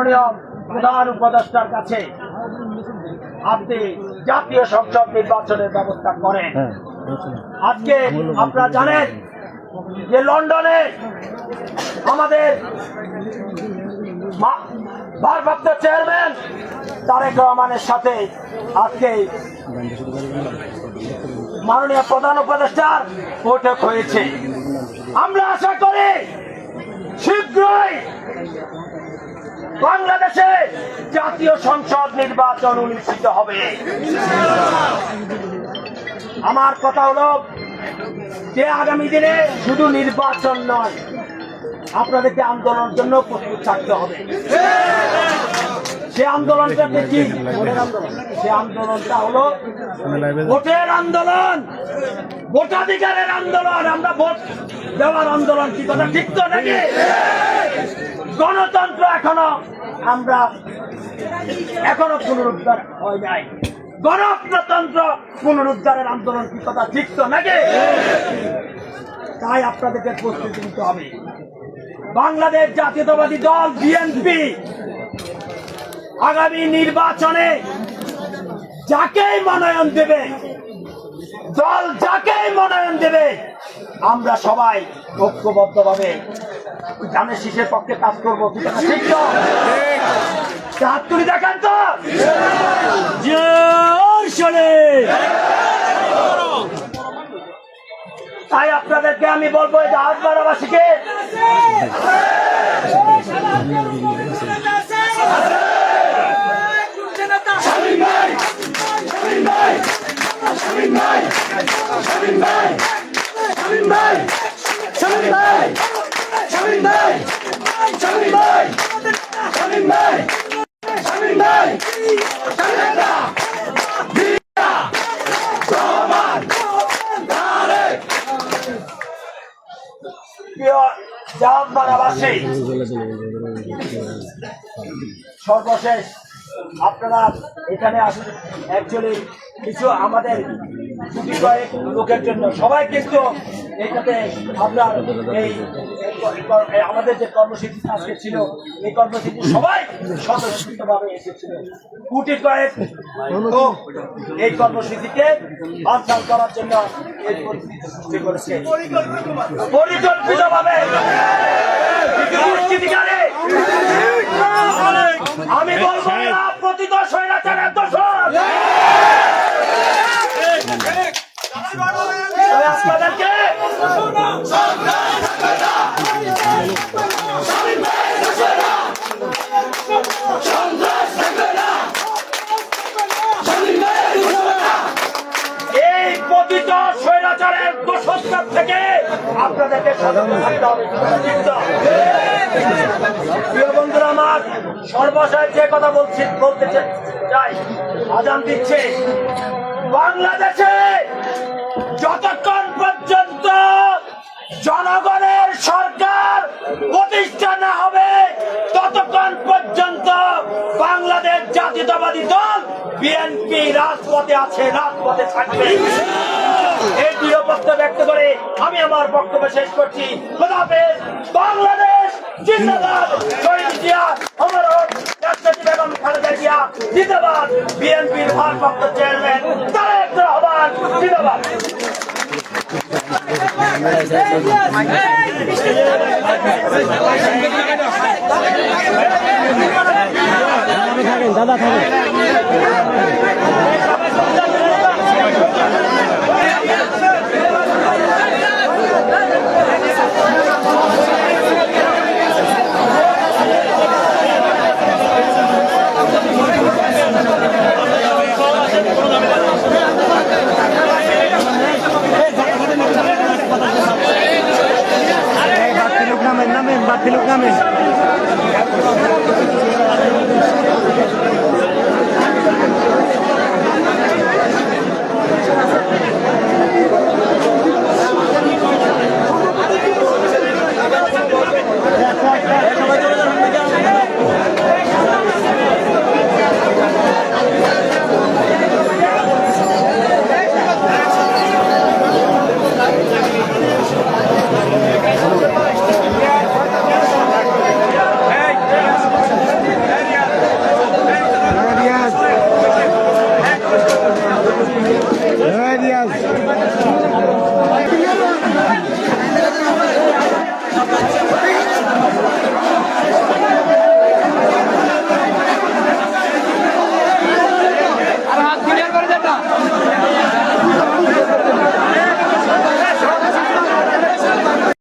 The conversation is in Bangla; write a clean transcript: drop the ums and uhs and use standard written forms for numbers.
মাননীয় প্রধান উপদেষ্টার কাছে আপনি জাতীয় সংসদ নির্বাচনের ব্যবস্থা করেন। আজকে আপনারা জানেন যে লন্ডনে আমাদের ভারপ্রাপ্ত চেয়ারম্যান তারেক রহমানের সাথে আজকে মাননীয় প্রধান উপদেষ্টার বৈঠক হয়েছে। আমরা আশা করি শীঘ্রই বাংলাদেশে জাতীয় সংসদ নির্বাচন অনুষ্ঠিত হবে। আমার কথা হলো যে আগামী দিনে শুধু নির্বাচন নয়, আপনাদেরকে আন্দোলনের জন্য প্রস্তুত থাকতে হবে। সে আন্দোলনটা কি? সে আন্দোলনটা হলো ভোটের আন্দোলন, ভোটাধিকারের আন্দোলন। আমরা ভোট দেওয়ার আন্দোলন। কি কথা ঠিক তো নাকি? গণতন্ত্র এখনো পুনরুদ্ধার হয় নাই। গণতন্ত্র পুনরুদ্ধারের আন্দোলন কি কথা ঠিক তো নাকি? তাই আপনাদেরকে প্রস্তুতি নিতে হবে। বাংলাদেশ জাতীয়তাবাদী দল বিএনপি আগামী নির্বাচনে যাকেই মনোনয়ন দেবে, দল যাকেই মনোনয়ন দেবে, আমরা সবাই ঐক্যবদ্ধভাবে ধানের শীষের পক্ষে কাজ করবো। ঠিক তো? হাত তুলে দেখান তো। তাই আপনাদেরকে আমি বলবো যে হাটবারাবাসীকে সর্বশেষ আপনারা এখানে আসুন। অ্যাকচুয়ালি কিছু আমাদের কয়েক লোকের জন্য সবাই কিন্তু এটাতে আপনার এই আমাদের যে কর্মসূচি আজকে ছিল, এই কর্মসূচি সবাই স্বতঃস্ফূর্তভাবে এসেছিল। কোটি কয়েক লোক এই কর্মসূচিকে বানচাল করার জন্য এই পরিস্থিতি সৃষ্টি করেছে পরিকল্পিতভাবে। আমি বলবো পতিত স্বৈরাচারের দোষর। আপনাদেরকে এই পতিত স্বৈরাচারের দোষর থেকে আপনাদেরকে সতর্ক থাকতে হবে। প্রিয় বন্ধুরা আমার, সর্বশেষ যে কথা বলতে চাই, আজান দিচ্ছে বাংলাদেশে যতক্ষণ পর্যন্ত জনগণের সরকার প্রতিষ্ঠা না হবে ততক্ষণ পর্যন্ত বাংলাদেশ জাতীয়তাবাদী দল বিএনপি রাজপথে আছে, রাজপথে থাকবে। এই দৃঢ়বদ্ধ ব্যক্ত করে আমি আমার বক্তব্য শেষ করছি। খোদা হাফেজ। বাংলাদেশ জিন্দাবাদ। শহীদ জিয়া অমর, রাষ্ট্রপতি বেগম খালেদা জিয়া জিন্দাবাদ। বিএনপির ভারপ্রাপ্ত চেয়ারম্যান তারেক রহমান জিন্দাবাদ। দাদা থাকেন।